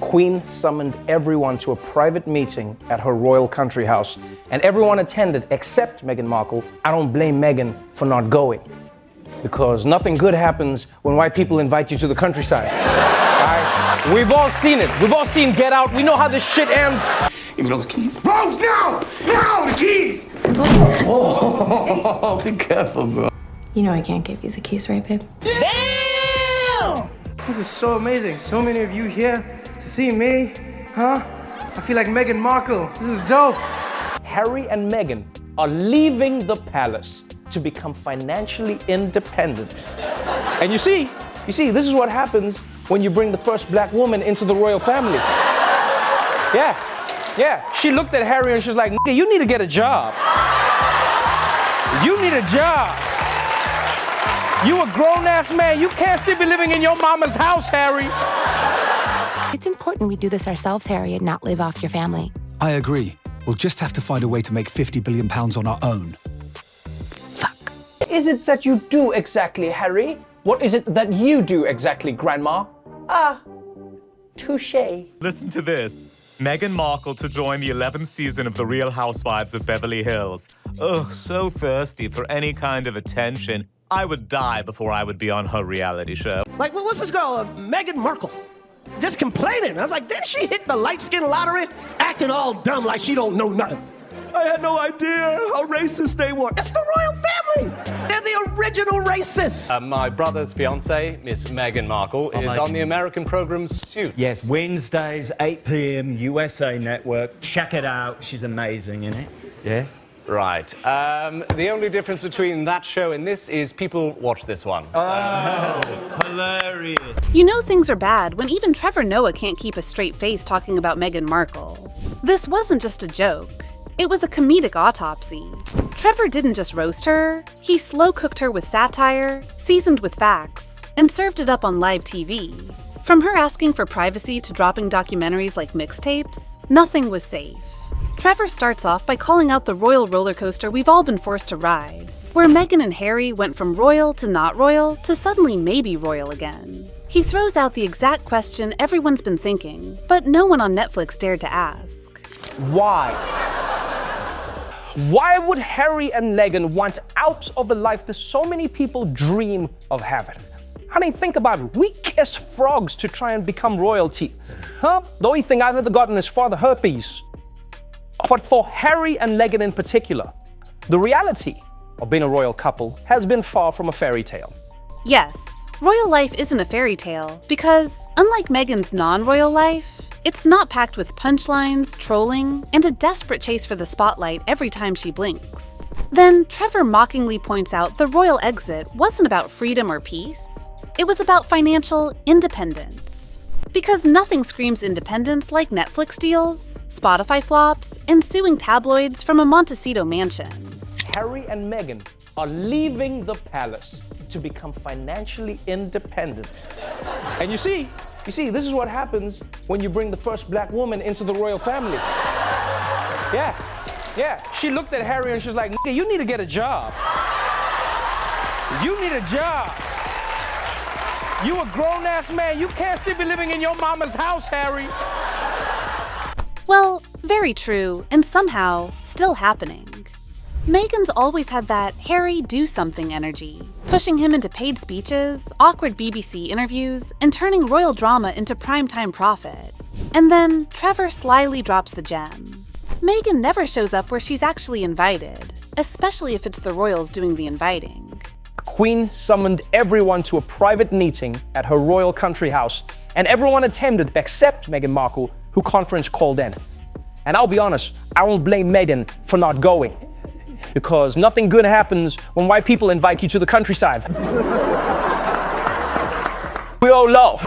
Queen summoned everyone to a private meeting at her royal country house, and everyone attended except Meghan Markle. I don't blame Meghan for not going, because nothing good happens when white people invite you to the countryside. All right? We've all seen it. We've all seen Get Out. We know how this shit ends. Give me those keys. Rose, now! Now, the keys! Oh, be careful, bro. You know I can't give you the keys, right, babe? Damn! This is so amazing. So many of you here to see me, huh? I feel like Meghan Markle. This is dope. Harry and Meghan are leaving the palace to become financially independent. And you see, this is what happens when you bring the first black woman into the royal family. Yeah. She looked at Harry and she's like, "Nigga, you need to get a job. You need a job. You a grown-ass man. You can't still be living in your mama's house, Harry." It's important we do this ourselves, Harry, and not live off your family. I agree. We'll just have to find a way to make £50 billion on our own. Fuck. What is it that you do exactly, Harry? What is it that you do exactly, Grandma? Touché. Listen to this. Meghan Markle to join the 11th season of The Real Housewives of Beverly Hills. Ugh, so thirsty for any kind of attention. I would die before I would be on her reality show. Like, what's this girl, Meghan Markle? Just complaining. I was like, didn't she hit the light-skin lottery? Acting all dumb like she don't know nothing. I had no idea how racist they were. It's the royal family. They're the original racists. My brother's fiancée, Miss Meghan Markle, is on the American program Suits. Yes, Wednesdays, 8 p.m, USA Network. Check it out. She's amazing, isn't it? Yeah? Right. The only difference between that show and this is people watch this one. Oh, hilarious. You know things are bad when even Trevor Noah can't keep a straight face talking about Meghan Markle. This wasn't just a joke. It was a comedic autopsy. Trevor didn't just roast her, he slow-cooked her with satire, seasoned with facts, and served it up on live TV. From her asking for privacy to dropping documentaries like mixtapes, nothing was safe. Trevor starts off by calling out the royal roller coaster we've all been forced to ride, where Meghan and Harry went from royal to not royal to suddenly maybe royal again. He throws out the exact question everyone's been thinking, but no one on Netflix dared to ask. Why? Why would Harry and Meghan want out of a life that so many people dream of having? Honey, think about it. We kiss frogs to try and become royalty. Huh? The only thing I've ever gotten is father herpes. But for Harry and Meghan in particular, the reality of being a royal couple has been far from a fairy tale. Yes, royal life isn't a fairy tale because, unlike Meghan's non-royal life, it's not packed with punchlines, trolling, and a desperate chase for the spotlight every time she blinks. Then Trevor mockingly points out the royal exit wasn't about freedom or peace. It was about financial independence. Because nothing screams independence like Netflix deals, Spotify flops, and suing tabloids from a Montecito mansion. Harry and Meghan are leaving the palace to become financially independent. And you see, this is what happens when you bring the first black woman into the royal family. Yeah. She looked at Harry and she's like, "Nigga, you need to get a job. You need a job. You a grown-ass man. You can't still be living in your mama's house, Harry." Well, very true, and somehow still happening. Meghan's always had that Harry do something energy, pushing him into paid speeches, awkward BBC interviews, and turning royal drama into primetime profit. And then Trevor slyly drops the gem. Meghan never shows up where she's actually invited, especially if it's the royals doing the inviting. The Queen summoned everyone to a private meeting at her royal country house, and everyone attended except Meghan Markle, who conference called in. And I'll be honest, I won't blame Meghan for not going, because nothing good happens when white people invite you to the countryside. We all know.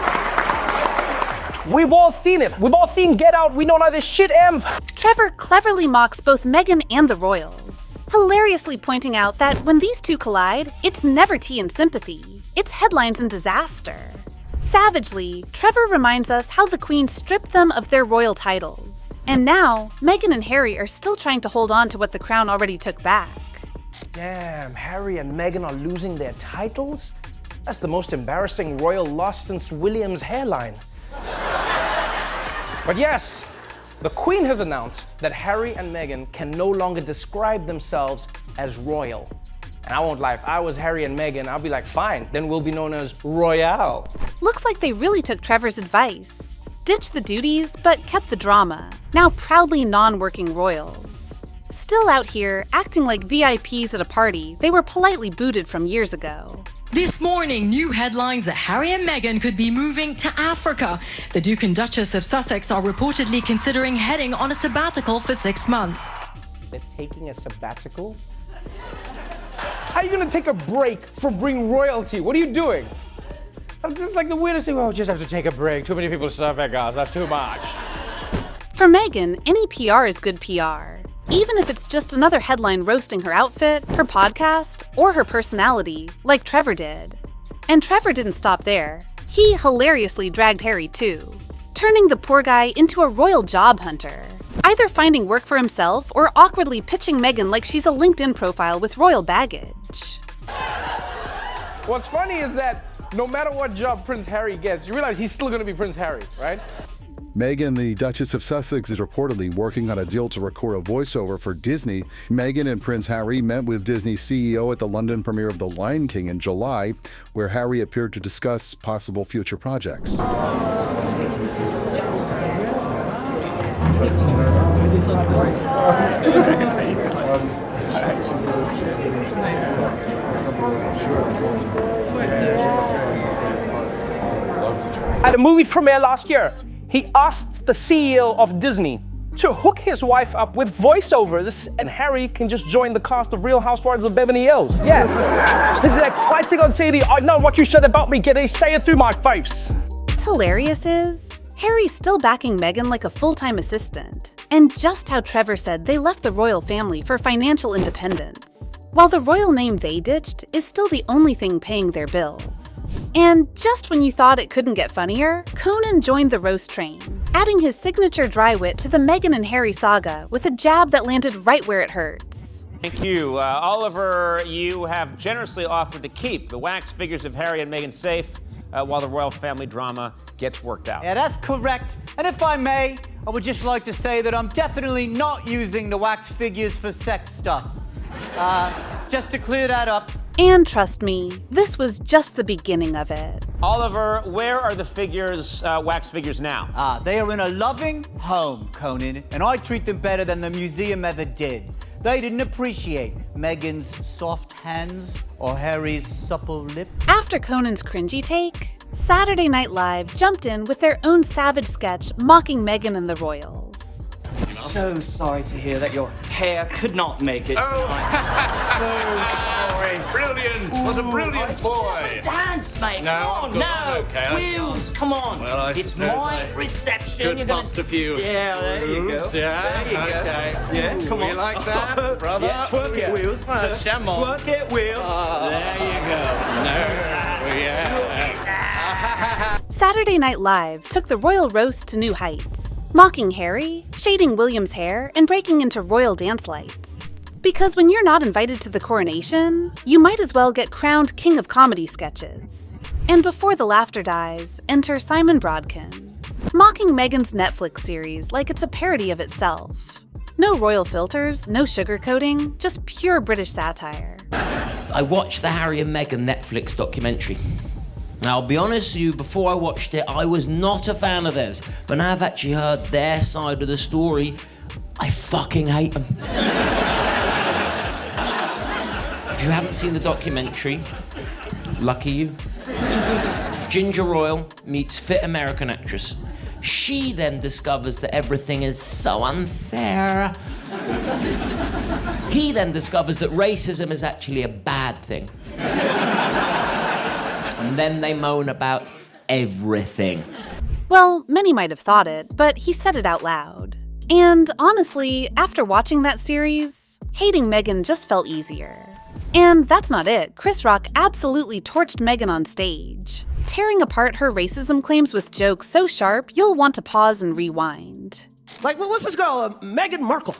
We've all seen it. We've all seen Get Out. We know how this shit ends. Trevor cleverly mocks both Meghan and the royals, hilariously pointing out that when these two collide, it's never tea and sympathy. It's headlines and disaster. Savagely, Trevor reminds us how the Queen stripped them of their royal titles. And now, Meghan and Harry are still trying to hold on to what the crown already took back. Damn, Harry and Meghan are losing their titles? That's the most embarrassing royal loss since William's hairline. But yes, the Queen has announced that Harry and Meghan can no longer describe themselves as royal. And I won't lie, if I was Harry and Meghan, I'd be like, fine, then we'll be known as Royale. Looks like they really took Trevor's advice. Ditched the duties, but kept the drama. Now proudly non-working royals. Still out here, acting like VIPs at a party they were politely booted from years ago. This morning, new headlines that Harry and Meghan could be moving to Africa. The Duke and Duchess of Sussex are reportedly considering heading on a sabbatical for 6 months. They're taking a sabbatical? How are you gonna take a break from being royalty? What are you doing? This is like the weirdest thing. Oh, just have to take a break. Too many people survey us. That's too much. For Meghan, any PR is good PR. Even if it's just another headline roasting her outfit, her podcast, or her personality, like Trevor did. And Trevor didn't stop there. He hilariously dragged Harry too, turning the poor guy into a royal job hunter, either finding work for himself or awkwardly pitching Meghan like she's a LinkedIn profile with royal baggage. What's funny is that no matter what job Prince Harry gets, you realize he's still gonna be Prince Harry, right? Meghan, the Duchess of Sussex, is reportedly working on a deal to record a voiceover for Disney. Meghan and Prince Harry met with Disney's CEO at the London premiere of The Lion King in July, where Harry appeared to discuss possible future projects. At a movie premiere last year, he asked the CEO of Disney to hook his wife up with voiceovers, and Harry can just join the cast of Real Housewives of Beverly Hills. Yeah. This is like fighting on CD. I know what you said about me, kiddy. Say it through my face. What's hilarious is, Harry's still backing Meghan like a full-time assistant. And just how Trevor said they left the royal family for financial independence, while the royal name they ditched is still the only thing paying their bills. And just when you thought it couldn't get funnier, Conan joined the roast train, adding his signature dry wit to the Meghan and Harry saga with a jab that landed right where it hurts. Thank you. Oliver, you have generously offered to keep the wax figures of Harry and Meghan safe while the royal family drama gets worked out. Yeah, that's correct. And if I may, I would just like to say that I'm definitely not using the wax figures for sex stuff. Just to clear that up. And trust me, this was just the beginning of it. Oliver, where are the figures, wax figures now? They are in a loving home, Conan, and I treat them better than the museum ever did. They didn't appreciate Meghan's soft hands or Harry's supple lip. After Conan's cringy take, Saturday Night Live jumped in with their own savage sketch mocking Meghan and the royals. I'm so sorry to hear that your hair could not make it. Oh, so sorry. Brilliant. What a brilliant boy. Dance, mate. No, come on. No. Okay, Wheels, come on. Well, it's my reception. Could bust a few. Yeah, there you go. Yeah, there you okay. go. Yeah, come on. You like that, brother? Yeah, twerk it, Wheels. Just sham on. Twerk it, Wheels. There you go. No, yeah. Saturday Night Live took the royal roast to new heights, mocking Harry, shading William's hair, and breaking into royal dance lights. Because when you're not invited to the coronation, you might as well get crowned king of comedy sketches. And before the laughter dies, enter Simon Brodkin, mocking Meghan's Netflix series like it's a parody of itself. No royal filters, no sugarcoating, just pure British satire. I watched the Harry and Meghan Netflix documentary. Now, I'll be honest with you, before I watched it, I was not a fan of theirs. But now I've actually heard their side of the story, I fucking hate them. If you haven't seen the documentary, lucky you. Ginger Royal meets fit American actress. She then discovers that everything is so unfair. He then discovers that racism is actually a bad thing. And then they moan about everything. Well, many might have thought it, but he said it out loud. And honestly, after watching that series, hating Meghan just felt easier. And that's not it. Chris Rock absolutely torched Meghan on stage, tearing apart her racism claims with jokes so sharp you'll want to pause and rewind. Like, what's this girl, Meghan Markle?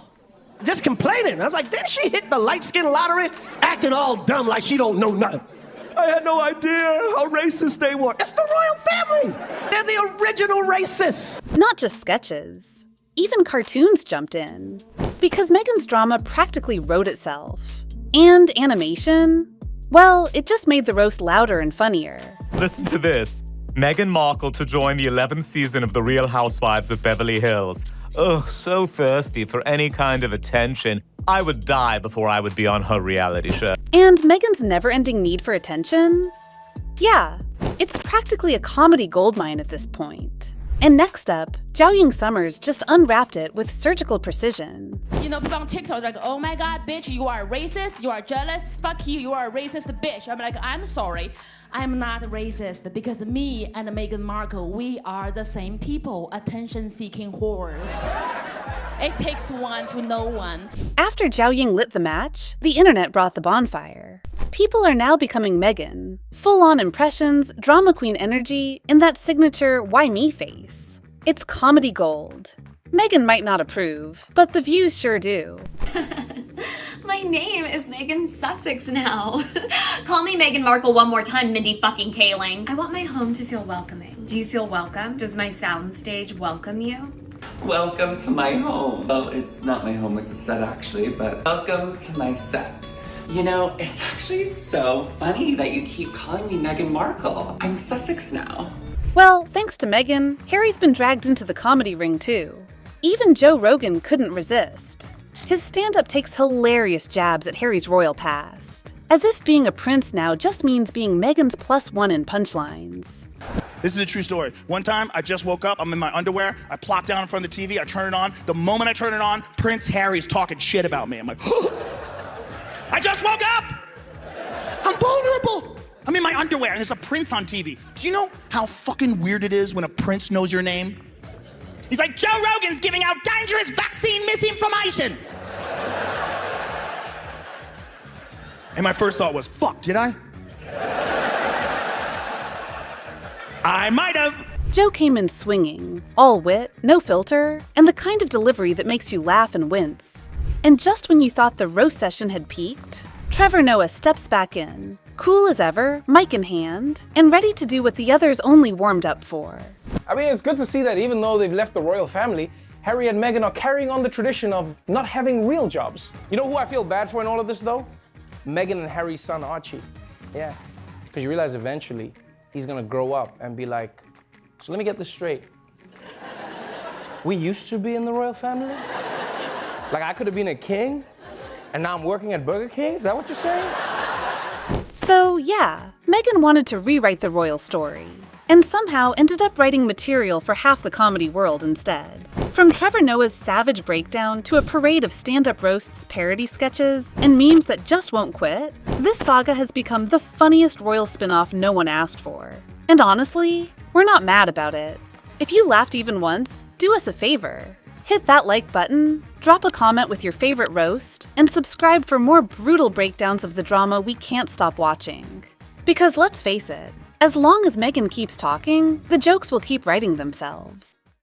Just complaining. I was like, didn't she hit the light skin lottery? Acting all dumb like she don't know nothing. I had no idea how racist they were. It's the royal family. They're the original racists. Not just sketches. Even cartoons jumped in. Because Meghan's drama practically wrote itself. And animation? Well, it just made the roast louder and funnier. Listen to this. Meghan Markle to join the 11th season of The Real Housewives of Beverly Hills. Ugh, so thirsty for any kind of attention. I would die before I would be on her reality show. And Meghan's never-ending need for attention? Yeah, it's practically a comedy goldmine at this point. And next up, Zhao Summers just unwrapped it with surgical precision. You know, people on TikTok are like, oh my god, bitch, you are racist, you are jealous, fuck you, you are a racist bitch. I'm like, I'm sorry, I'm not racist because me and Meghan Markle, we are the same people, attention-seeking whores. It takes one to know one. After Zhao Ying lit the match, the internet brought the bonfire. People are now becoming Meghan. Full-on impressions, drama queen energy, and that signature why me face. It's comedy gold. Meghan might not approve, but the views sure do. My name is Megan Sussex now. Call me Meghan Markle one more time, Mindy fucking Kaling. I want my home to feel welcoming. Do you feel welcome? Does my soundstage welcome you? Welcome to my home. Well, it's not my home, it's a set actually, but welcome to my set. You know, it's actually so funny that you keep calling me Meghan Markle. I'm Sussex now. Well, thanks to Meghan, Harry's been dragged into the comedy ring too. Even Joe Rogan couldn't resist. His stand-up takes hilarious jabs at Harry's royal past, as if being a prince now just means being Meghan's +1 in punchlines. This is a true story. One time, I just woke up, I'm in my underwear, I plop down in front of the TV, I turn it on. The moment I turn it on, Prince Harry's talking shit about me. I'm like, I just woke up! I'm vulnerable! I'm in my underwear and there's a prince on TV. Do you know how fucking weird it is when a prince knows your name? He's like, Joe Rogan's giving out dangerous vaccine misinformation! And my first thought was, fuck, did I? I might have. Joe came in swinging, all wit, no filter, and the kind of delivery that makes you laugh and wince. And just when you thought the roast session had peaked, Trevor Noah steps back in, cool as ever, mic in hand, and ready to do what the others only warmed up for. I mean, it's good to see that even though they've left the royal family, Harry and Meghan are carrying on the tradition of not having real jobs. You know who I feel bad for in all of this, though? Meghan and Harry's son, Archie. Yeah, because you realize eventually he's gonna grow up and be like, so let me get this straight. We used to be in the royal family? Like I could have been a king, and now I'm working at Burger King? Is that what you're saying? So yeah, Meghan wanted to rewrite the royal story, and somehow ended up writing material for half the comedy world instead. From Trevor Noah's savage breakdown to a parade of stand-up roasts, parody sketches, and memes that just won't quit, this saga has become the funniest royal spin-off no one asked for. And honestly, we're not mad about it. If you laughed even once, do us a favor. Hit that like button, drop a comment with your favorite roast, and subscribe for more brutal breakdowns of the drama we can't stop watching. Because let's face it, as long as Meghan keeps talking, the jokes will keep writing themselves.